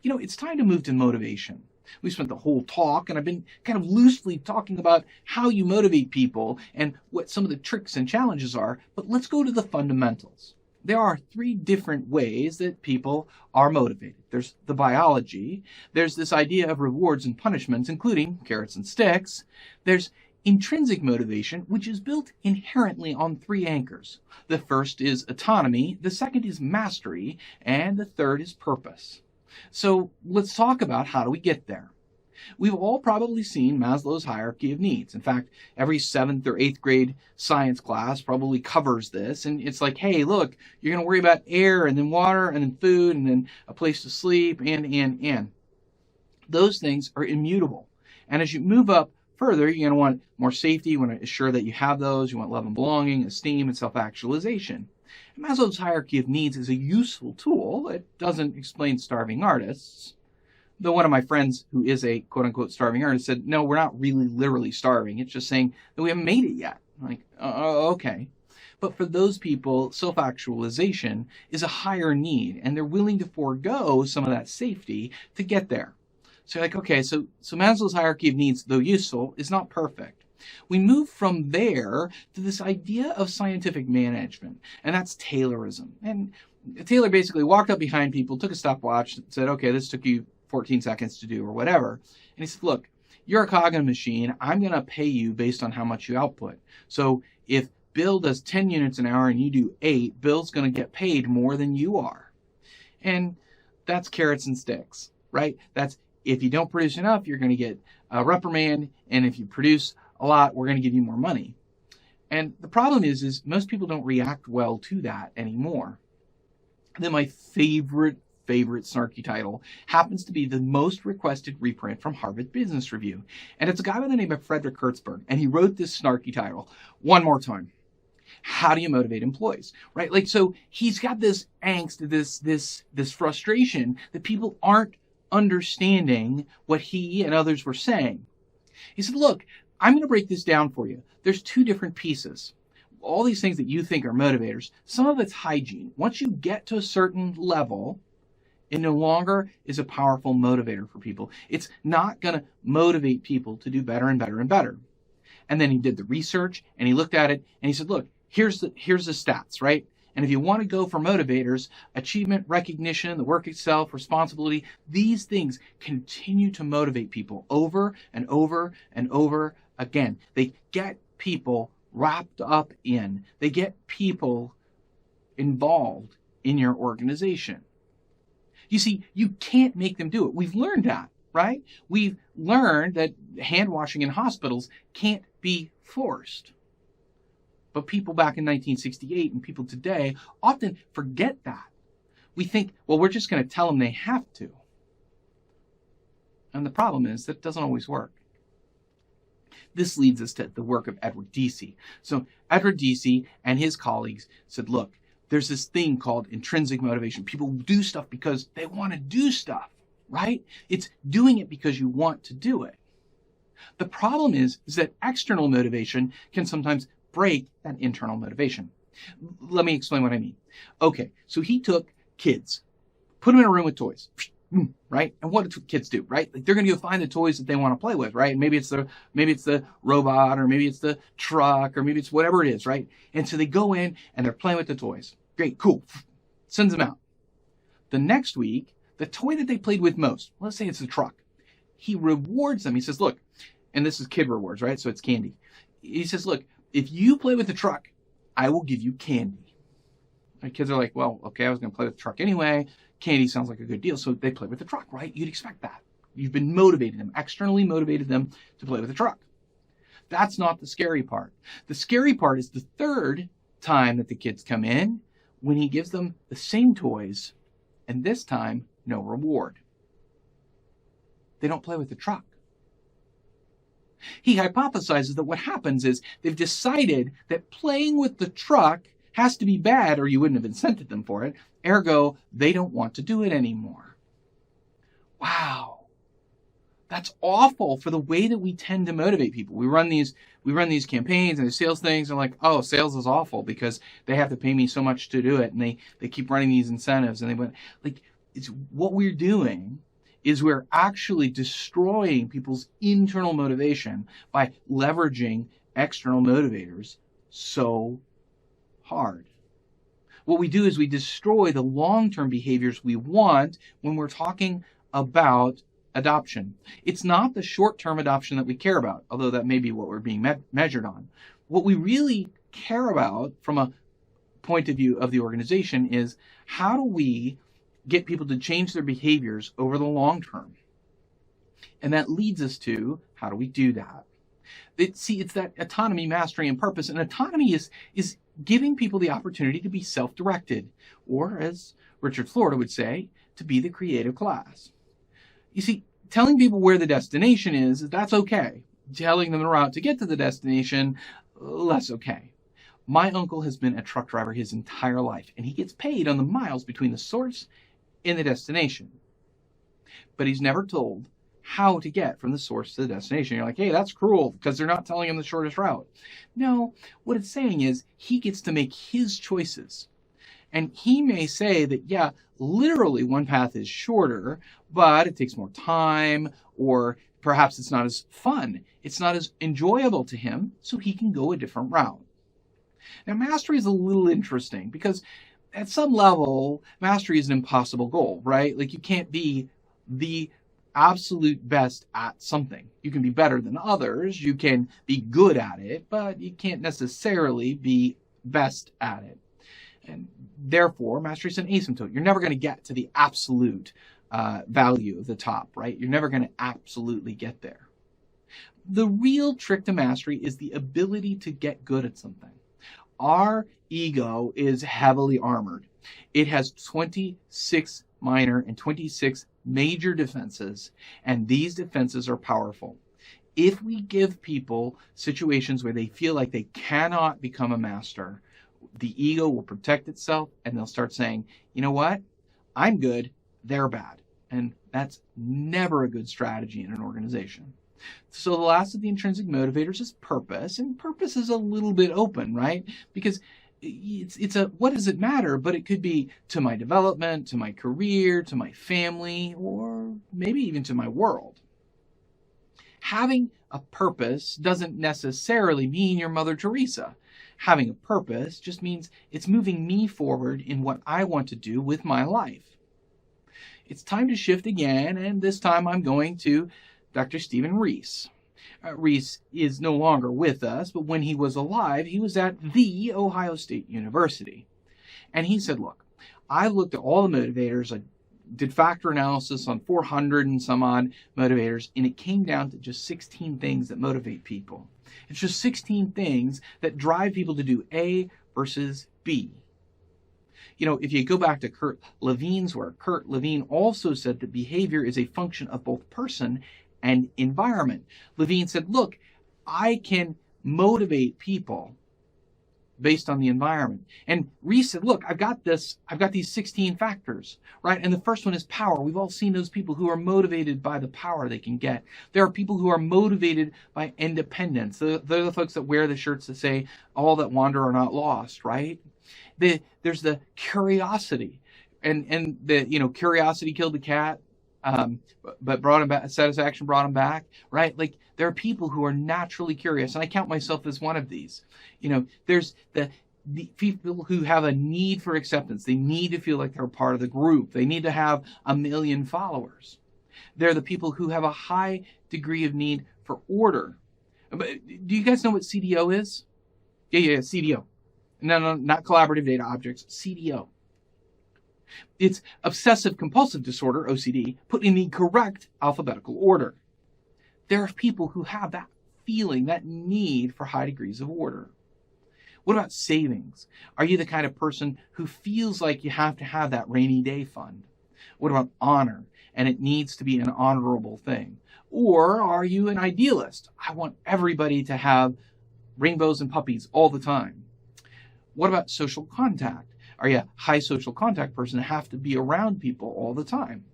You know, it's time to move to motivation. We spent the whole talk, and I've been kind of loosely talking about how you motivate people and what some of the tricks and challenges are, but let's go to the fundamentals. There are 3 different ways that people are motivated. There's the biology, there's this idea of rewards and punishments, including carrots and sticks. There's intrinsic motivation, which is built inherently on 3 anchors. The first is autonomy, the second is mastery, and the third is purpose. So let's talk about how do we get there. We've all probably seen Maslow's hierarchy of needs. In fact, every 7th or 8th grade science class probably covers this. And it's like, hey, look, you're going to worry about air and then water and then food and then a place to sleep and. Those things are immutable. And as you move up further, you're going to want more safety. You want to assure that you have those. You want love and belonging, esteem, and self-actualization. Maslow's hierarchy of needs is a useful tool. It doesn't explain starving artists. Though one of my friends who is a quote-unquote starving artist said, no, we're not really literally starving. It's just saying that we haven't made it yet. I'm like, okay. But for those people, self-actualization is a higher need, and they're willing to forego some of that safety to get there. So you're like, okay, so Maslow's hierarchy of needs, though useful, is not perfect. We move from there to this idea of scientific management, and that's Taylorism. And Taylor basically walked up behind people, took a stopwatch, and said, okay, this took you 14 seconds to do or whatever. And he said, look, you're a cognitive machine. I'm going to pay you based on how much you output. So if Bill does 10 units an hour and you do 8, Bill's going to get paid more than you are. And that's carrots and sticks, right? That's if you don't produce enough, you're going to get a reprimand. And if you produce a lot, we're going to give you more money. And the problem is most people don't react well to that anymore. Then my favorite snarky title happens to be the most requested reprint from Harvard Business Review. And it's a guy by the name of Frederick Kurtzberg. And he wrote this snarky title one more time. How do you motivate employees, right? Like, so he's got this angst, this frustration that people aren't understanding what he and others were saying. He said, look, I'm going to break this down for you. There's 2 different pieces. All these things that you think are motivators, some of it's hygiene. Once you get to a certain level, it no longer is a powerful motivator for people. It's not going to motivate people to do better and better and better. And then he did the research and he looked at it and he said, look, here's the stats, right? And if you want to go for motivators, achievement, recognition, the work itself, responsibility, these things continue to motivate people over and over and over again. They get people wrapped up in, they get people involved in your organization. You see, you can't make them do it. We've learned that, right? We've learned that hand washing in hospitals can't be forced. But people back in 1968 and people today often forget that. We think, well, we're just going to tell them they have to. And the problem is that doesn't always work. This leads us to the work of Edward Deci. So Edward Deci and his colleagues said, look, there's this thing called intrinsic motivation. People do stuff because they want to do stuff, right? It's doing it because you want to do it. The problem is that external motivation can sometimes break that internal motivation. Let me explain what I mean. Okay, so he took kids, put them in a room with toys, right? And what do kids do, right? Like they're going to go find the toys that they want to play with, right? Maybe it's the robot, or maybe it's the truck, or maybe it's whatever it is, right? And so they go in and they're playing with the toys. Great, cool. Sends them out. The next week, the toy that they played with most, let's say it's the truck, he rewards them. He says, look, and this is kid rewards, right? So it's candy. He says, look, if you play with the truck, I will give you candy. My kids are like, well, okay, I was going to play with the truck anyway. Candy sounds like a good deal. So they play with the truck, right? You'd expect that. You've been motivated them, externally motivated them to play with the truck. That's not the scary part. The scary part is the third time that the kids come in when he gives them the same toys, and this time, no reward. They don't play with the truck. He hypothesizes that what happens is they've decided that playing with the truck has to be bad or you wouldn't have incented them for it. Ergo, they don't want to do it anymore. Wow. That's awful for the way that we tend to motivate people. We run these campaigns and the sales things and like, oh, sales is awful because they have to pay me so much to do it. And they keep running these incentives and they went like, it's what we're doing is we're actually destroying people's internal motivation by leveraging external motivators so hard. What we do is we destroy the long-term behaviors we want when we're talking about adoption. It's not the short-term adoption that we care about, although that may be what we're being measured on. What we really care about from a point of view of the organization is how do we get people to change their behaviors over the long term? And that leads us to how do we do that? It's that autonomy, mastery, and purpose. And autonomy is giving people the opportunity to be self-directed, or as Richard Florida would say, to be the creative class. You see, telling people where the destination is, that's okay. Telling them the route to get to the destination, less okay. My uncle has been a truck driver his entire life, and he gets paid on the miles between the source and the destination. But he's never told how to get from the source to the destination. You're like, hey, that's cruel because they're not telling him the shortest route. No, what it's saying is he gets to make his choices. And he may say that, yeah, literally one path is shorter, but it takes more time, or perhaps it's not as fun. It's not as enjoyable to him, so he can go a different route. Now, mastery is a little interesting because at some level, mastery is an impossible goal, right? Like you can't be the absolute best at something. You can be better than others, you can be good at it, but you can't necessarily be best at it. And therefore, mastery is an asymptote. You're never going to get to the absolute value of the top, right? You're never going to absolutely get there. The real trick to mastery is the ability to get good at something. Our ego is heavily armored. It has 26 minor and 26 major defenses, and these defenses are powerful. If we give people situations where they feel like they cannot become a master, the ego will protect itself, and they'll start saying, you know what? I'm good, they're bad. And that's never a good strategy in an organization. So the last of the intrinsic motivators is purpose, and purpose is a little bit open, right? Because it's a what does it matter? But it could be to my development, to my career, to my family, or maybe even to my world. Having a purpose doesn't necessarily mean you're Mother Teresa. Having a purpose just means it's moving me forward in what I want to do with my life. It's time to shift again, and this time I'm going to Dr. Stephen Reese. Reese is no longer with us, but when he was alive, he was at the Ohio State University. And he said, look, I looked at all the motivators, I did factor analysis on 400 and some odd motivators, and it came down to just 16 things that motivate people. It's just 16 things that drive people to do A versus B. You know, if you go back to Kurt Levine's work, Kurt Levine also said that behavior is a function of both person and environment. Levine said, look, I can motivate people based on the environment. And Reese said, look, I've got these 16 factors, right? And the first one is power. We've all seen those people who are motivated by the power they can get. There are people who are motivated by independence. They're the folks that wear the shirts that say, all that wander are not lost, right? There's the curiosity. And the, curiosity killed the cat. But brought him back, satisfaction brought him back, right? Like there are people who are naturally curious, and I count myself as one of these. There's the people who have a need for acceptance. They need to feel like they're a part of the group. They need to have 1 million followers. They're the people who have a high degree of need for order. But do you guys know what CDO is? Yeah, CDO. No, not collaborative data objects, CDO. It's obsessive compulsive disorder, OCD, put in the correct alphabetical order. There are people who have that feeling, that need for high degrees of order. What about savings? Are you the kind of person who feels like you have to have that rainy day fund? What about honor? And it needs to be an honorable thing. Or are you an idealist? I want everybody to have rainbows and puppies all the time. What about social contact? Are you a high social contact person and have to be around people all the time?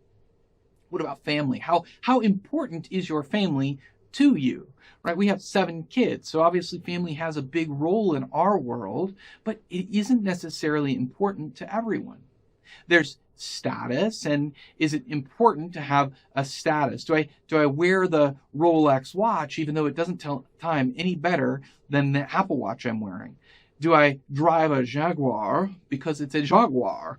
What about family? How important is your family to you? Right? We have 7 kids, so obviously family has a big role in our world, but it isn't necessarily important to everyone. There's status, and is it important to have a status? Do I wear the Rolex watch even though it doesn't tell time any better than the Apple Watch I'm wearing? Do I drive a Jaguar because it's a Jaguar?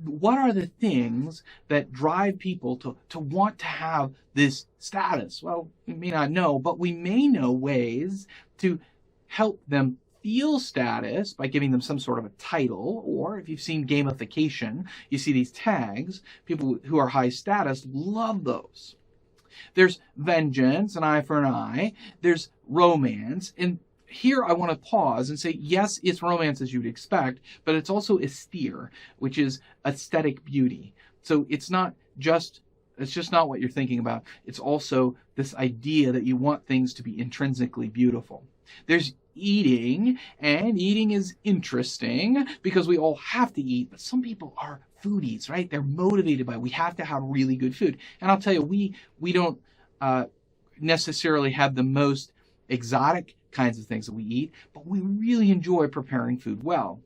What are the things that drive people to want to have this status? Well, we may not know, but we may know ways to help them feel status by giving them some sort of a title, or if you've seen gamification, you see these tags. People who are high status love those. There's vengeance, an eye for an eye. There's romance, and here I want to pause and say, yes, it's romance as you'd expect, but it's also aesthete, which is aesthetic beauty. So it's just not what you're thinking about. It's also this idea that you want things to be intrinsically beautiful. There's eating, and eating is interesting because we all have to eat, but some people are foodies, right? They're motivated by, we have to have really good food. And I'll tell you, we don't necessarily have the most exotic kinds of things that we eat, but we really enjoy preparing food well.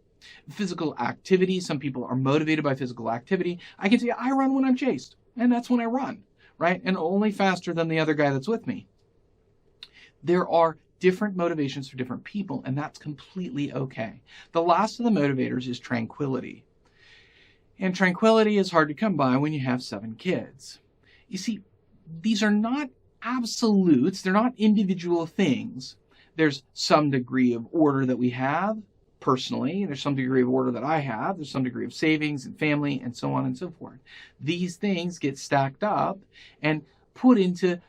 Physical activity, some people are motivated by physical activity. I can tell you, I run when I'm chased, and that's when I run, right? And only faster than the other guy that's with me. There are different motivations for different people, and that's completely okay. The last of the motivators is tranquility. And tranquility is hard to come by when you have 7 kids. You see, these are not absolutes. They're not individual things. There's some degree of order that we have personally. There's some degree of order that I have. There's some degree of savings and family and so on and so forth. These things get stacked up and put into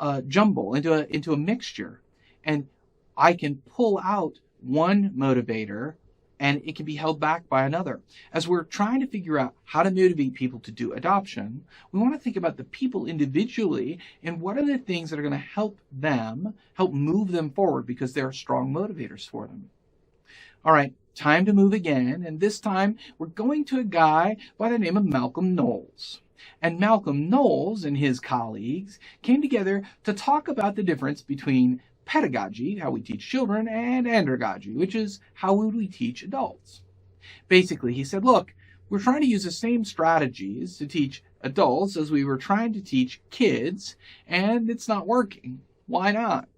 a jumble, into a mixture. And I can pull out one motivator and it can be held back by another. As we're trying to figure out how to motivate people to do adoption, we want to think about the people individually and what are the things that are going to help move them forward because they're strong motivators for them. All right, time to move again, and this time we're going to a guy by the name of Malcolm Knowles. And Malcolm Knowles and his colleagues came together to talk about the difference between pedagogy, how we teach children, and andragogy, which is how would we teach adults. Basically, he said, look, we're trying to use the same strategies to teach adults as we were trying to teach kids, and it's not working. Why not?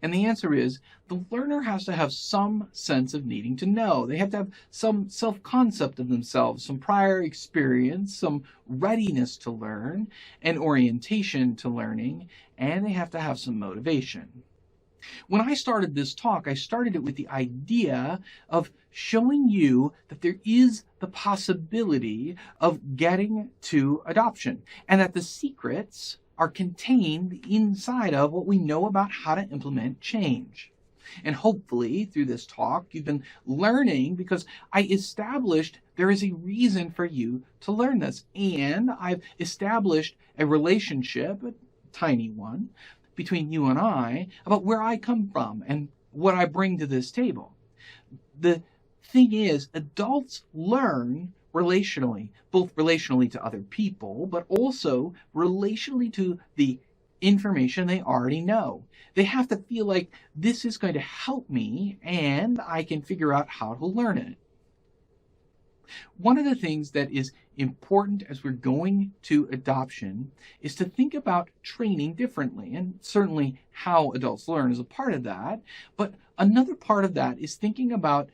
And the answer is, the learner has to have some sense of needing to know. They have to have some self-concept of themselves, some prior experience, some readiness to learn, an orientation to learning, and they have to have some motivation. When I started this talk, I started it with the idea of showing you that there is the possibility of getting to adoption, and that the secrets are contained inside of what we know about how to implement change. And hopefully through this talk, you've been learning because I established there is a reason for you to learn this. And I've established a relationship, a tiny one, between you and I about where I come from and what I bring to this table. The thing is, adults learn relationally, both relationally to other people, but also relationally to the information they already know. They have to feel like this is going to help me and I can figure out how to learn it. One of the things that is important as we're going to adoption is to think about training differently, and certainly how adults learn is a part of that, but another part of that is thinking about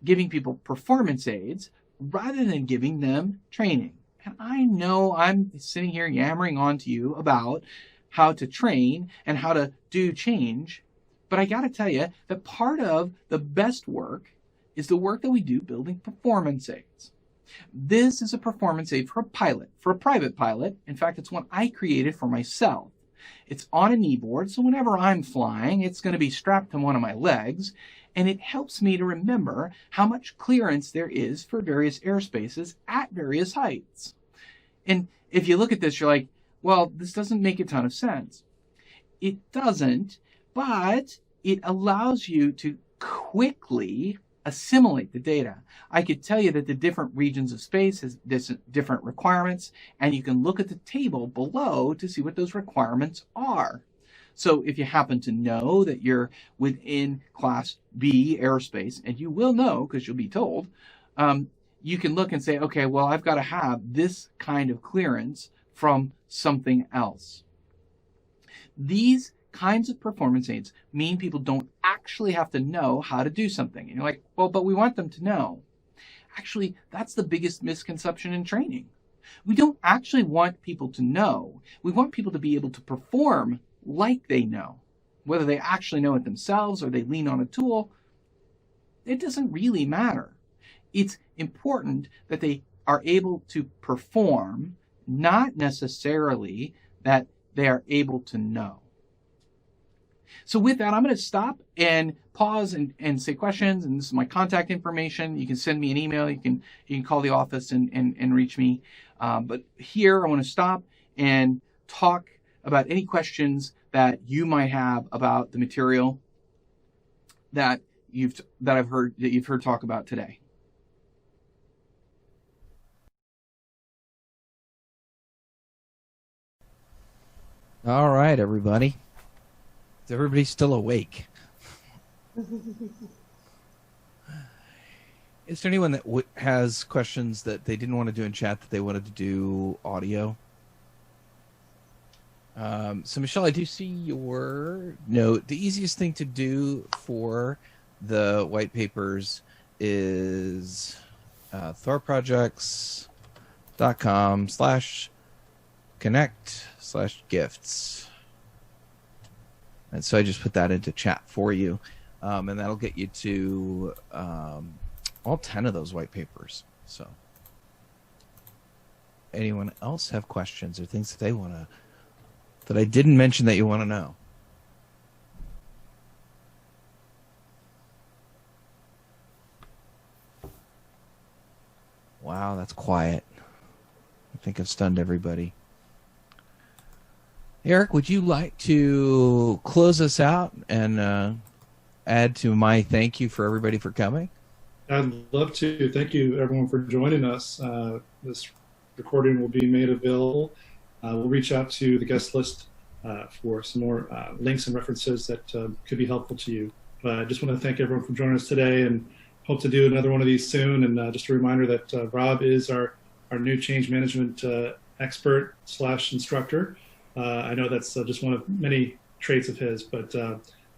giving people performance aids rather than giving them training. And I know I'm sitting here yammering on to you about how to train and how to do change, but I got to tell you that part of the best work is the work that we do building performance aids. This is a performance aid for a pilot, for a private pilot. In fact, it's one I created for myself. It's on a knee board, so whenever I'm flying, it's going to be strapped to one of my legs, and it helps me to remember how much clearance there is for various airspaces at various heights. And if you look at this, you're like, well, this doesn't make a ton of sense. It doesn't, but it allows you to quickly assimilate the data. I could tell you that the different regions of space has different requirements, and you can look at the table below to see what those requirements are. So if you happen to know that you're within Class B airspace, and you will know because you'll be told, you can look and say, okay, well, I've got to have this kind of clearance from something else. These kinds of performance aids mean people don't actually have to know how to do something. And you're like, well, but we want them to know. Actually, that's the biggest misconception in training. We don't actually want people to know. We want people to be able to perform like they know. Whether they actually know it themselves or they lean on a tool, it doesn't really matter. It's important that they are able to perform, not necessarily that they are able to know. So with that, I'm going to stop and pause and say questions. And this is my contact information. You can send me an email. You can call the office and reach me. But here I want to stop and talk about any questions that you might have about the material that you've heard talk about today. All right, everybody. Is everybody still awake? Is there anyone that has questions that they didn't want to do in chat that they wanted to do audio? So, Michelle, I do see your note. The easiest thing to do for the white papers is ThorProjects.com/ connect/gifts. And so I just put that into chat for you. And that'll get you to all 10 of those white papers. So anyone else have questions or things that they want to, that I didn't mention that you want to know? Wow, that's quiet. I think I've stunned everybody. Eric, would you like to close us out and add to my thank you for everybody for coming? I'd love to. Thank you, everyone, for joining us. This recording will be made available. We'll reach out to the guest list for some more links and references that could be helpful to you. But I just want to thank everyone for joining us today and hope to do another one of these soon. And just a reminder that Rob is our new change management expert / instructor. I know that's just one of many traits of his, but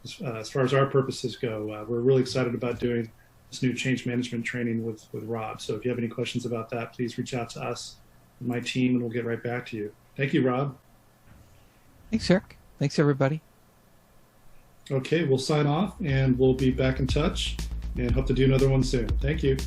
as far as our purposes go, we're really excited about doing this new change management training with Rob. So if you have any questions about that, please reach out to us and my team, and we'll get right back to you. Thank you, Rob. Thanks, Eric. Thanks, everybody. Okay, we'll sign off, and we'll be back in touch and hope to do another one soon. Thank you.